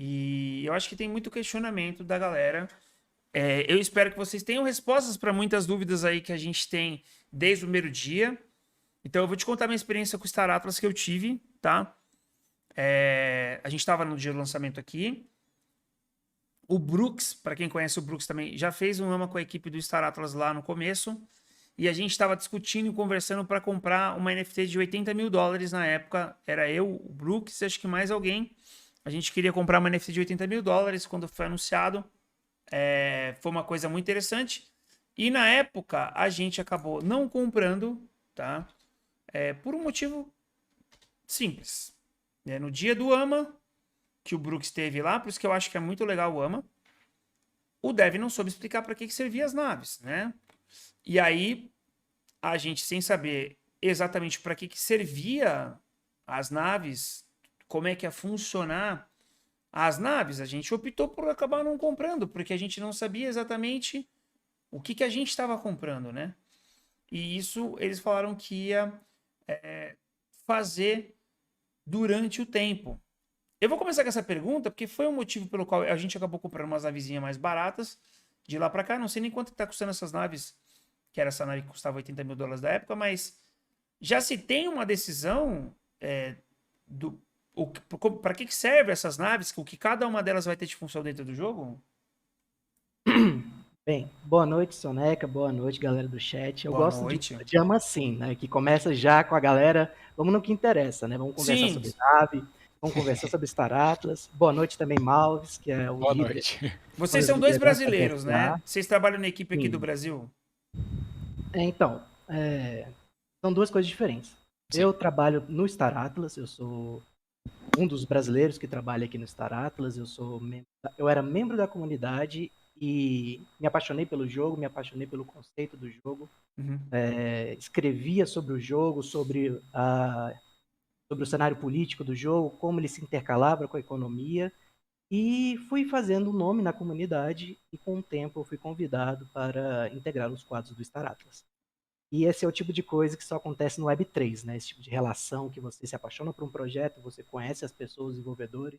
E eu acho que tem muito questionamento da galera. Eu espero que vocês tenham respostas para muitas dúvidas aí que a gente tem desde o primeiro dia. Então eu vou te contar minha experiência com o Star Atlas que eu tive, tá? A gente estava no dia do lançamento aqui. O Brooks, para quem conhece o Brooks também, já fez um ama com a equipe do Star Atlas lá no começo. E a gente estava discutindo e conversando para comprar uma NFT de $80 mil na época. Era eu, o Brooks, e acho que mais alguém. A gente queria comprar uma NFT de $80 mil quando foi anunciado. Foi uma coisa muito interessante. E na época a gente acabou não comprando, tá? Por um motivo simples. No dia do AMA, que o Brooks teve lá, por isso que eu acho que é muito legal o AMA, o Dev não soube explicar para que serviam as naves, né? E aí, a gente, sem saber exatamente para que servia as naves, como é que ia funcionar as naves, a gente optou por acabar não comprando, porque a gente não sabia exatamente o que a gente estava comprando, né? E isso eles falaram que ia fazer durante o tempo. Eu vou começar com essa pergunta, porque foi um motivo pelo qual a gente acabou comprando umas navezinhas mais baratas de lá para cá. Não sei nem quanto está custando essas naves, que era essa nave que custava $80 mil da época, mas já se tem uma decisão do para que serve essas naves, o que cada uma delas vai ter de função dentro do jogo? Bem, boa noite, Soneca, boa noite, galera do chat. Eu Boa gosto noite. de ama assim, né? Que começa já com a galera, vamos no que interessa, né? Vamos conversar Sim, sobre nave, vamos conversar sobre Star Atlas. Boa noite também, Malves, que é o Boa líder, noite. uma vocês das são dois lideranças da brasileiros, SA. né? Vocês trabalham na equipe aqui do Sim. Brasil? Então, são duas coisas diferentes. Sim. Eu trabalho no Star Atlas, eu sou um dos brasileiros que trabalha aqui no Star Atlas, eu era membro da comunidade e me apaixonei pelo jogo, me apaixonei pelo conceito do jogo. Uhum. Escrevia sobre o jogo, sobre o cenário político do jogo, como ele se intercalava com a economia, e fui fazendo um nome na comunidade, e com o tempo eu fui convidado para integrar os quadros do Star Atlas. E esse é o tipo de coisa que só acontece no Web3, né? Esse tipo de relação que você se apaixona por um projeto, você conhece as pessoas, os desenvolvedores.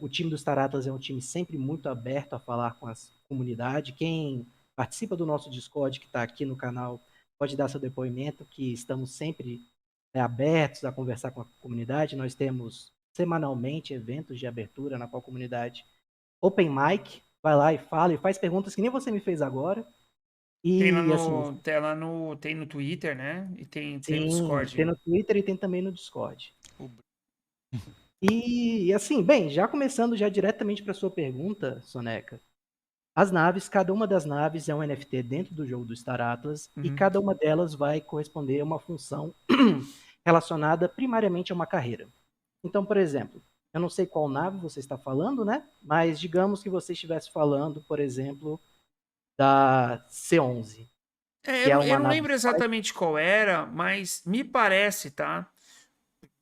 O time do Star Atlas é um time sempre muito aberto a falar com a comunidade. Quem participa do nosso Discord, que está aqui no canal, pode dar seu depoimento, que estamos sempre abertos a conversar com a comunidade. Nós temos semanalmente eventos de abertura na qual a comunidade Open Mic vai lá e fala e faz perguntas que nem você me fez agora. E assim, Tem no Twitter, né? E tem no sim, tem Discord. no Twitter e tem também no Discord. E assim, bem, já começando já diretamente para sua pergunta, Soneca, as naves, cada uma das naves é um NFT dentro do jogo do Star Atlas e Uhum. cada uma delas vai corresponder a uma função relacionada primariamente a uma carreira. Então, por exemplo, eu não sei qual nave você está falando, né? Mas digamos que você estivesse falando, por exemplo, da C11, que é Eu uma não nave lembro spy. exatamente qual era, mas me parece, tá?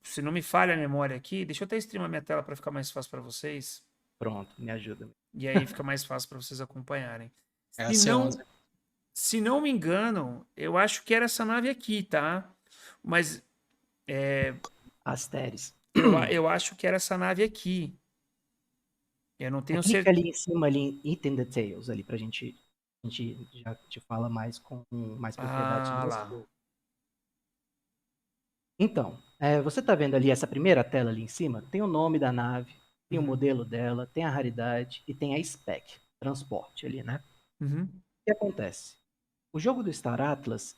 Se não me falha a memória aqui, deixa eu até streamar minha tela para ficar mais fácil para vocês. Pronto, me ajuda. E aí fica mais fácil para vocês acompanharem. É a Se C11. não, se não me engano, eu acho que era essa nave aqui, tá? Mas Asteres. eu acho que era essa nave aqui. Eu não tenho Clica certeza. ali em cima, ali em Item Details, ali pra gente. A gente já te fala mais com mais propriedade Ah, sobre esse lá. jogo. Então, você tá vendo ali essa primeira tela ali em cima? Tem o nome da nave, tem o Uhum. modelo dela, tem a raridade e tem a spec, transporte ali, né? Uhum. O que acontece? O jogo do Star Atlas,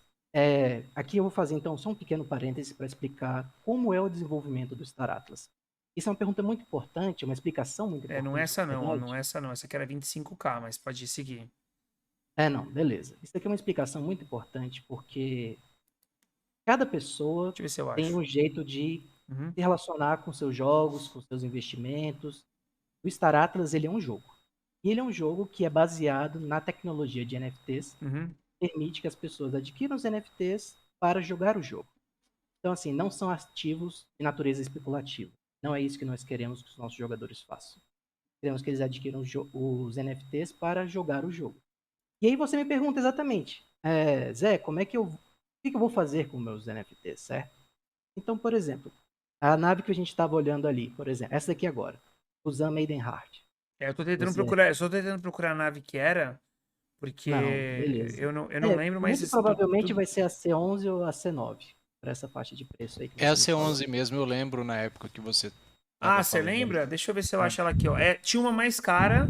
aqui eu vou fazer então só um pequeno parêntese para explicar como é o desenvolvimento do Star Atlas. Isso é uma pergunta muito importante, uma explicação muito Não é importante, essa na não, não verdade. é essa não. Essa aqui era 25K, mas pode seguir. Não, beleza. Isso aqui é uma explicação muito importante, porque cada pessoa Deixa eu ver se eu tem acho. um jeito de Uhum. se relacionar com seus jogos, com seus investimentos. O Star Atlas, ele é um jogo. E ele é um jogo que é baseado na tecnologia de NFTs, Uhum. permite que as pessoas adquiram os NFTs para jogar o jogo. Então, assim, não são ativos de natureza especulativa. Não é isso que nós queremos que os nossos jogadores façam. Queremos que eles adquiram os NFTs para jogar o jogo. E aí você me pergunta exatamente, Zé, o que eu vou fazer com meus NFTs, certo? Então, por exemplo, a nave que a gente estava olhando ali, por exemplo, essa daqui agora. Busan Maidenheart. Eu tô tentando Você... procurar, eu só tô tentando procurar a nave que era, Não, porque beleza. eu não lembro, mas Muito provavelmente vai ser a C11 ou a C9, para essa faixa de preço aí que É a você me falou. C11 mesmo, eu lembro na época que você Ah, tava você falando. lembra? Deixa eu ver se eu É. acho ela aqui, ó. Tinha uma mais cara,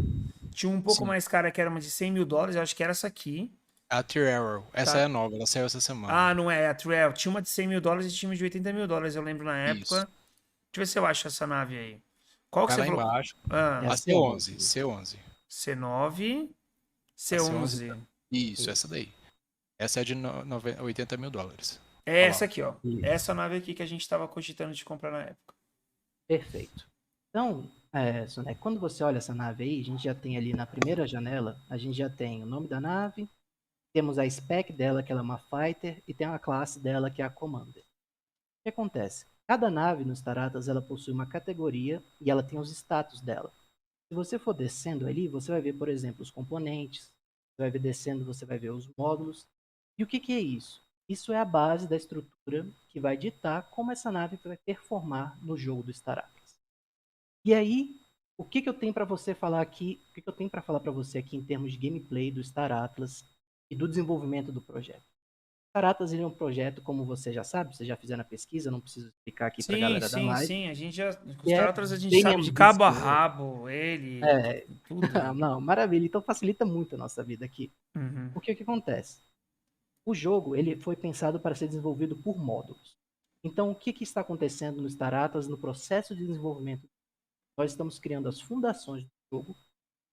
tinha um pouco Sim. mais cara que era uma de US$ 100.000, eu acho que era essa aqui, A T-Arrow. Essa é tá? a nova, ela saiu essa semana. Ah, não é, a Trail. Tinha uma de US$ 100.000 e tinha uma de US$ 80.000, eu lembro na Isso. época. Deixa eu ver se eu acho essa nave aí. Qual que Vai você lá falou? embaixo. É Ah, a A C11. C11. C11. C9, A C11. C11. Isso, essa daí. Essa é de US$ 80.000. É Olha essa lá. aqui, ó. Isso. Essa nave aqui que a gente tava cogitando de comprar na época. Perfeito. Então, Soneca, quando você olha essa nave aí, a gente já tem ali na primeira janela, a gente já tem o nome da nave, temos a spec dela, que ela é uma fighter, e tem a classe dela, que é a commander. O que acontece? Cada nave nos Taratas, ela possui uma categoria e ela tem os status dela. Se você for descendo ali, você vai ver, por exemplo, os componentes, você vai ver descendo, você vai ver os módulos. E o que é isso? Isso é a base da estrutura que vai ditar como essa nave vai performar no jogo do Star Atlas. E aí, o que eu tenho para você falar aqui, o que eu tenho para falar para você aqui em termos de gameplay do Star Atlas e do desenvolvimento do projeto? Star Atlas é um projeto, como você já sabe, vocês já fizeram a pesquisa, não preciso explicar aqui para a Sim, galera da sim, live. sim. A gente já. Com os E é Taratras a gente bem sabe de cabo a ambicioso. rabo, ele, É, tudo. não, maravilha. Então facilita muito a nossa vida aqui. Uhum. Porque o que acontece? O jogo ele foi pensado para ser desenvolvido por módulos. Então, o que está acontecendo no Star Atlas no processo de desenvolvimento? Nós estamos criando as fundações do jogo,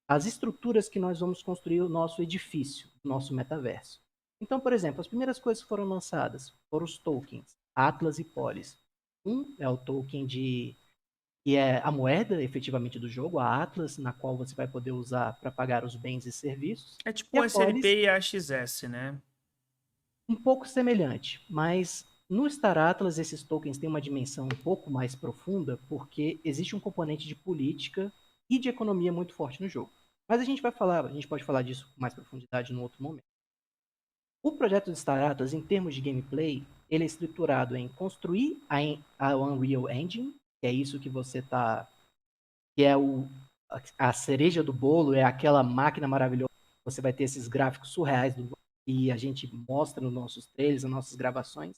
as estruturas que nós vamos construir o nosso edifício, o nosso metaverso. Então, por exemplo, as primeiras coisas que foram lançadas foram os tokens, Atlas e Polis. Um é o token que é a moeda, efetivamente, do jogo, a Atlas, na qual você vai poder usar para pagar os bens e serviços. É E tipo a o Polis, SLP e a AXS, né? um pouco semelhante, mas no Star Atlas esses tokens têm uma dimensão um pouco mais profunda, porque existe um componente de política e de economia muito forte no jogo. Mas a gente pode falar disso com mais profundidade num outro momento. O projeto de Star Atlas, em termos de gameplay, ele é estruturado em construir a Unreal Engine, que é isso que você tá, que é a cereja do bolo, é aquela máquina maravilhosa. Você vai ter esses gráficos surreais que a gente mostra nos nossos trailers, nas nossas gravações.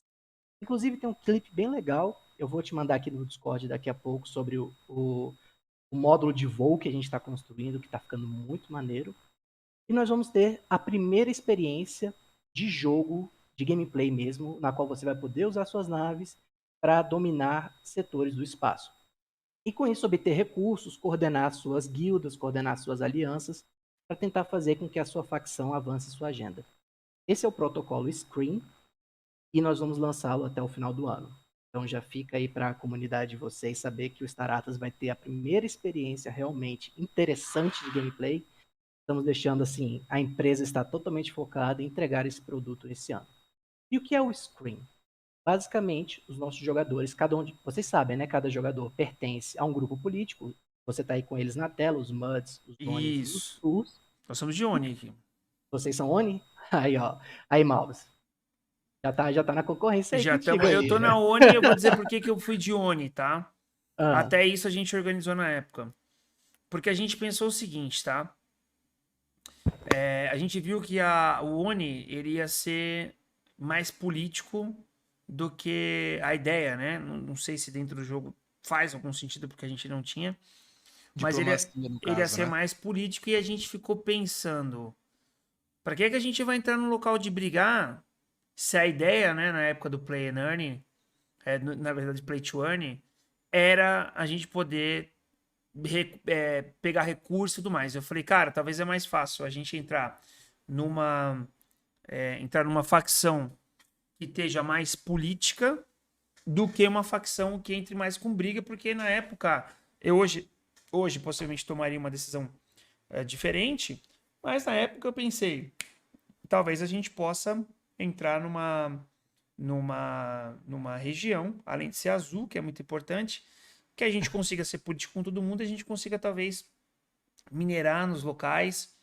Inclusive tem um clipe bem legal, eu vou te mandar aqui no Discord daqui a pouco sobre o módulo de voo que a gente está construindo, que está ficando muito maneiro. E nós vamos ter a primeira experiência de jogo, de gameplay mesmo, na qual você vai poder usar suas naves para dominar setores do espaço. E com isso obter recursos, coordenar suas guildas, coordenar suas alianças, para tentar fazer com que a sua facção avance sua agenda. Esse é o protocolo Scream, e nós vamos lançá-lo até o final do ano. Então já fica aí para a comunidade de vocês saber que o Star Atlas vai ter a primeira experiência realmente interessante de gameplay. Estamos deixando assim, a empresa está totalmente focada em entregar esse produto esse ano. E o que é o Scream? Basicamente, os nossos jogadores, cada um, vocês sabem, né? Cada jogador pertence a um grupo político. Você está aí com eles na tela, os Muds, os Onis e os Isso. Trus. Nós somos de Oni aqui. Vocês são Oni? Aí, ó. Aí, Malvas. Já tá na concorrência aí Já contigo estamos. Eu tô aí. na Oni e eu vou dizer por que que eu fui de Oni, tá? Ah, Até isso a gente organizou na época. Porque a gente pensou o seguinte, tá? A gente viu que o Oni ele ia ser mais político do que a ideia, né? Não sei se dentro do jogo faz algum sentido porque a gente não tinha. Mas Diplomacia, no ele ia caso, ser né? mais político e a gente ficou pensando: pra que a gente vai entrar num local de brigar se a ideia, né, na época do Play and Earn, na verdade Play to Earn, era a gente poder pegar recurso e tudo mais. Eu falei, cara, talvez é mais fácil a gente numa, entrar numa facção que esteja mais política do que uma facção que entre mais com briga, porque na época, hoje possivelmente tomaria uma decisão diferente, mas na época eu pensei, talvez a gente possa entrar numa região, além de ser azul, que é muito importante, que a gente consiga ser político com todo mundo, a gente consiga talvez minerar nos locais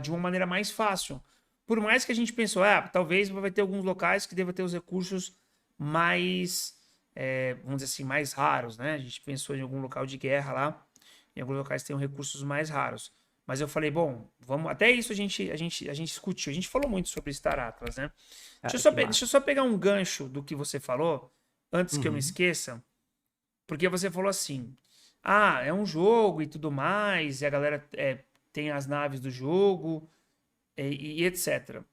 de uma maneira mais fácil. Por mais que a gente pensou, talvez vai ter alguns locais que deva ter os recursos mais, vamos dizer assim, mais raros, né? A gente pensou em algum local de guerra lá, em alguns locais tem recursos mais raros. Mas eu falei, bom, vamos. Até isso a gente discutiu. A gente falou muito sobre Star Atlas, né? Cara, que Deixa massa. eu só pegar um gancho do que você falou, antes que eu me Uhum. esqueça, porque você falou assim: ah, é um jogo e tudo mais, e a galera tem as naves do jogo e etc.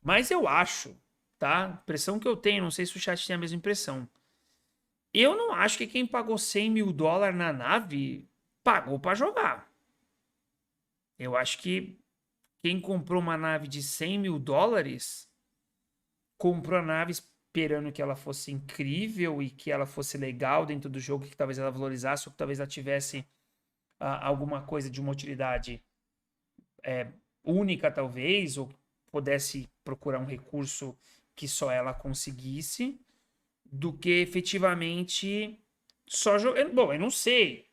Mas eu acho, tá? Impressão que eu tenho, não sei se o chat tem a mesma impressão. Eu não acho que quem pagou $100.000 na nave pagou pra jogar. Eu acho que quem comprou uma nave de $100.000 comprou a nave esperando que ela fosse incrível e que ela fosse legal dentro do jogo, que talvez ela valorizasse ou que talvez ela tivesse alguma coisa de uma utilidade única, talvez, ou pudesse procurar um recurso que só ela conseguisse, do que efetivamente só jogar. Bom, eu não sei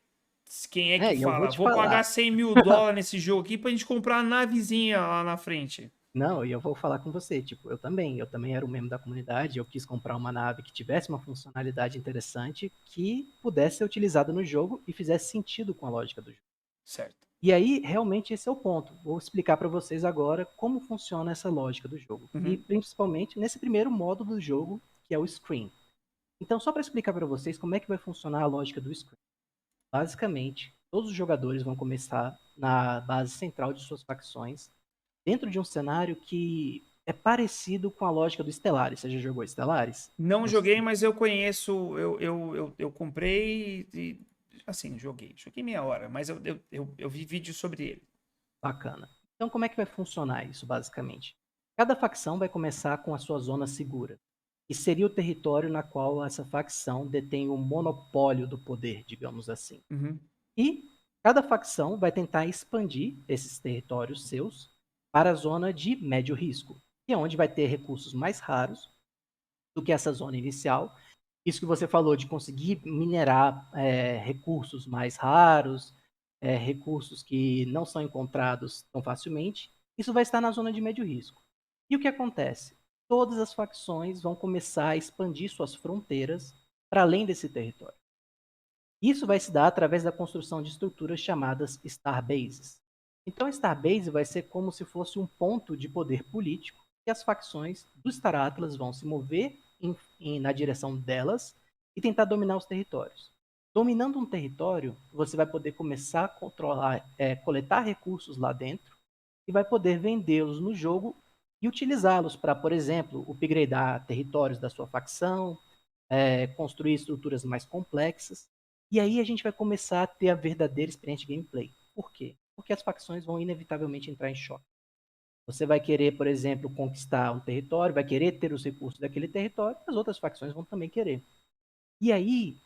quem é que E eu vou fala, te vou pagar falar. $100.000 nesse jogo aqui pra gente comprar uma navezinha lá na frente. Não, e eu vou falar com você, tipo, eu também era um membro da comunidade, eu quis comprar uma nave que tivesse uma funcionalidade interessante, que pudesse ser utilizada no jogo e fizesse sentido com a lógica do jogo. Certo. E aí, realmente, esse é o ponto. Vou explicar para vocês agora como funciona essa lógica do jogo. E Uhum. principalmente nesse primeiro modo do jogo, que é o Screen. Então, só para explicar para vocês como é que vai funcionar a lógica do Screen. Basicamente, todos os jogadores vão começar na base central de suas facções, dentro de um cenário que é parecido com a lógica do Stellaris. Você já jogou Stellaris? Não Não joguei, sei. mas eu conheço. Eu comprei e. Assim, joguei. Joguei meia hora, mas eu vi vídeo sobre ele. Bacana. Então, como é que vai funcionar isso, basicamente? Cada facção vai começar com a sua zona segura, que seria o território na qual essa facção detém o monopólio do poder, digamos assim. Uhum. E cada facção vai tentar expandir esses territórios seus para a zona de médio risco, que é onde vai ter recursos mais raros do que essa zona inicial. Isso que você falou de conseguir minerar recursos mais raros, recursos que não são encontrados tão facilmente, isso vai estar na zona de médio risco. E o que acontece? Todas as facções vão começar a expandir suas fronteiras para além desse território. Isso vai se dar através da construção de estruturas chamadas Starbases. Então, a Starbase vai ser como se fosse um ponto de poder político que as facções do Star Atlas vão se mover na direção delas e tentar dominar os territórios. Dominando um território, você vai poder começar a controlar, coletar recursos lá dentro e vai poder vendê-los no jogo e utilizá-los para, por exemplo, upgradear territórios da sua facção, construir estruturas mais complexas. E aí a gente vai começar a ter a verdadeira experiência de gameplay. Por quê? Porque as facções vão inevitavelmente entrar em choque. Você vai querer, por exemplo, conquistar um território, vai querer ter os recursos daquele território, as outras facções vão também querer. E aí,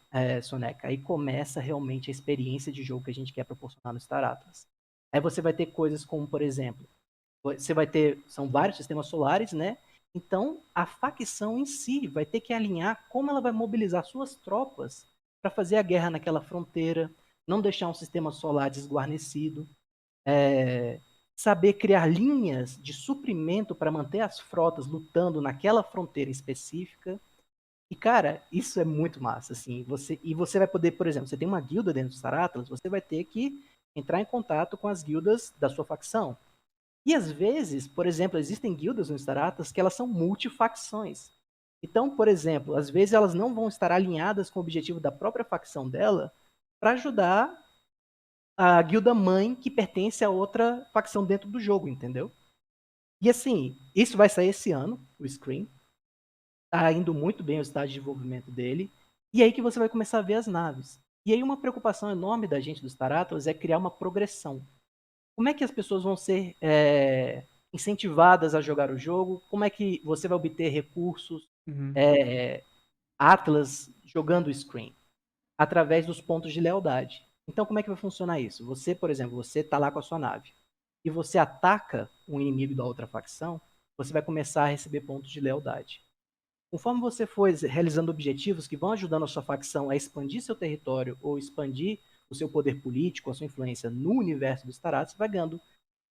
Soneca, aí começa realmente a experiência de jogo que a gente quer proporcionar no Star Atlas. Aí você vai ter coisas como, por exemplo, você vai ter, são vários sistemas solares, né? Então, a facção em si vai ter que alinhar como ela vai mobilizar suas tropas para fazer a guerra naquela fronteira, não deixar um sistema solar desguarnecido, saber criar linhas de suprimento para manter as frotas lutando naquela fronteira específica. E, cara, isso é muito massa, assim. Você vai poder, por exemplo, você tem uma guilda dentro do Star Atlas, você vai ter que entrar em contato com as guildas da sua facção. E às vezes, por exemplo, existem guildas no Star Atlas que elas são multifacções. Então, por exemplo, às vezes elas não vão estar alinhadas com o objetivo da própria facção dela para ajudar a guilda mãe que pertence a outra facção dentro do jogo, entendeu? E assim, isso vai sair esse ano, o Scream. Tá indo muito bem o estágio de desenvolvimento dele. E aí que você vai começar a ver as naves. E aí uma preocupação enorme da gente do Star Atlas é criar uma progressão. Como é que as pessoas vão ser incentivadas a jogar o jogo? Como é que você vai obter recursos Uhum. Atlas jogando o Screen? Através dos pontos de lealdade. Então, como é que vai funcionar isso? Você, por exemplo, você está lá com a sua nave e você ataca um inimigo da outra facção, você vai começar a receber pontos de lealdade. Conforme você for realizando objetivos que vão ajudando a sua facção a expandir seu território ou expandir o seu poder político, a sua influência no universo do Star Atlas, você vai ganhando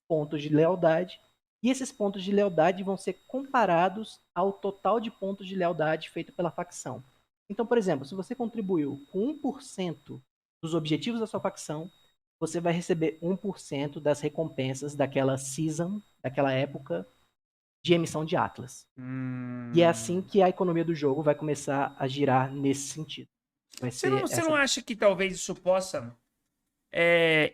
pontos de lealdade. E esses pontos de lealdade vão ser comparados ao total de pontos de lealdade feito pela facção. Então, por exemplo, se você contribuiu com 1% dos objetivos da sua facção, você vai receber 1% das recompensas daquela season, daquela época de emissão de Atlas. E é assim que a economia do jogo vai começar a girar nesse sentido. Vai ser Você não acha que talvez isso possa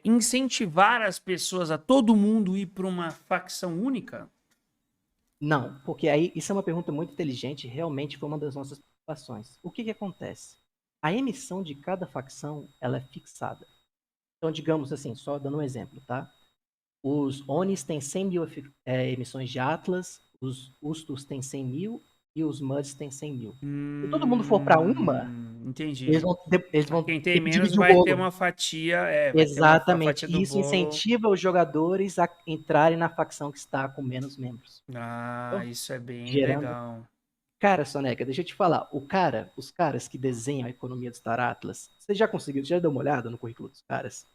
incentivar as pessoas a todo mundo ir para uma facção única? Não, porque aí isso é uma pergunta muito inteligente, realmente foi uma das nossas preocupações. O que acontece? A emissão de cada facção, ela é fixada. Então, digamos assim, só dando um exemplo, tá? Os Onis têm 100 mil emissões de Atlas, os Ustus têm 100 mil e os Muds têm 100 mil. Se todo mundo for para uma, Entendi. eles vão Quem ter tem que menos dividir o vai bolo. ter uma fatia, vai ter uma Exatamente. fatia do Isso bolo. incentiva os jogadores a entrarem na facção que está com menos membros. Ah, isso é bem Gerando- legal. Cara, Soneca, deixa eu te falar. Os caras que desenham a economia do Star Atlas, você já deu uma olhada no currículo dos caras?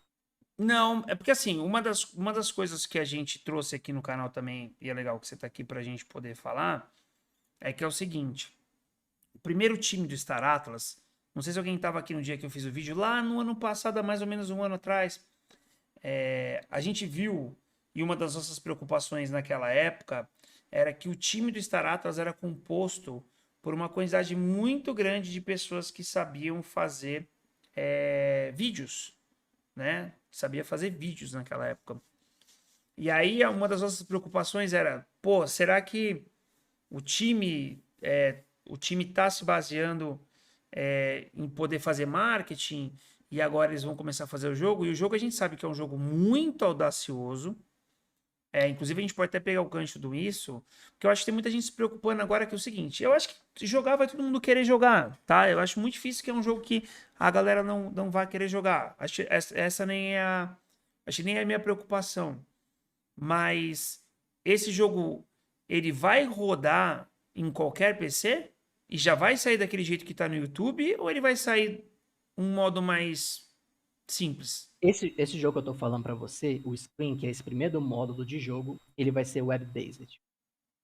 Não, é porque assim, uma das coisas que a gente trouxe aqui no canal também, e é legal que você tá aqui pra gente poder falar, é que é o seguinte: o primeiro time do Star Atlas, não sei se alguém tava aqui no dia que eu fiz o vídeo, lá no ano passado, há mais ou menos um ano atrás, a gente viu, e uma das nossas preocupações naquela época era que o time do Star Atlas era composto por uma quantidade muito grande de pessoas que sabiam fazer vídeos, né? Sabia fazer vídeos naquela época. E aí uma das nossas preocupações era, pô, será que o time tá se baseando em poder fazer marketing e agora eles vão começar a fazer o jogo? E o jogo a gente sabe que é um jogo muito audacioso. Inclusive a gente pode até pegar o gancho do isso, porque eu acho que tem muita gente se preocupando agora que é o seguinte, eu acho que jogar vai todo mundo querer jogar, tá? Eu acho muito difícil que é um jogo que a galera não vai querer jogar. Acho que essa nem é a minha preocupação. Mas esse jogo, ele vai rodar em qualquer PC? E já vai sair daquele jeito que tá no YouTube? Ou ele vai sair um modo mais simples? Esse jogo que eu tô falando pra você, o Screen, que é esse primeiro módulo de jogo, ele vai ser web-based.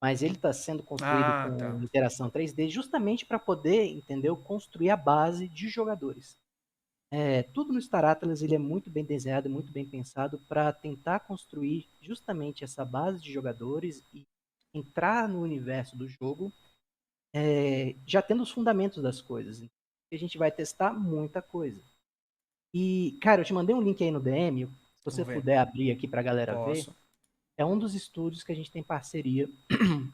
Mas ele está sendo construído com tá. interação 3D justamente para poder, entendeu, construir a base de jogadores. Tudo no Star Atlas ele é muito bem desenhado, muito bem pensado para tentar construir justamente essa base de jogadores e entrar no universo do jogo já tendo os fundamentos das coisas. A gente vai testar muita coisa. E, cara, eu te mandei um link aí no DM, se você puder abrir aqui pra galera ver. É um dos estúdios que a gente tem parceria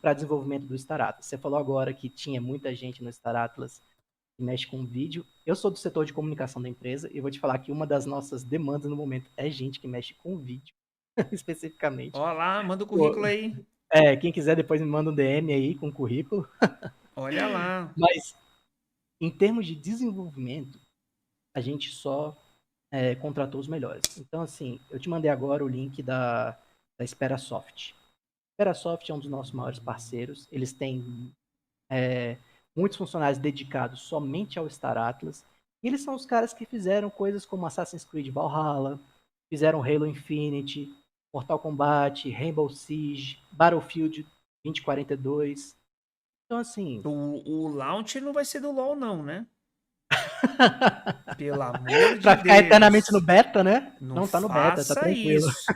para desenvolvimento do Star Atlas. Você falou agora que tinha muita gente no Star Atlas que mexe com vídeo. Eu sou do setor de comunicação da empresa e vou te falar que uma das nossas demandas no momento é gente que mexe com vídeo, especificamente. Ó lá, manda o currículo aí. Quem quiser depois me manda um DM aí com o currículo. Olha lá. Mas, em termos de desenvolvimento, a gente só contratou os melhores. Então, assim, eu te mandei agora o link da Esperasoft. A Esperasoft é um dos nossos maiores parceiros. Eles têm muitos funcionários dedicados somente ao Star Atlas. E eles são os caras que fizeram coisas como Assassin's Creed Valhalla, fizeram Halo Infinite, Mortal Kombat, Rainbow Siege, Battlefield 2042. Então, assim... O launch não vai ser do LoL, não, né? Pelo amor de pra Deus. ficar eternamente no beta, né? Não tá no beta, tá faça tranquilo. isso.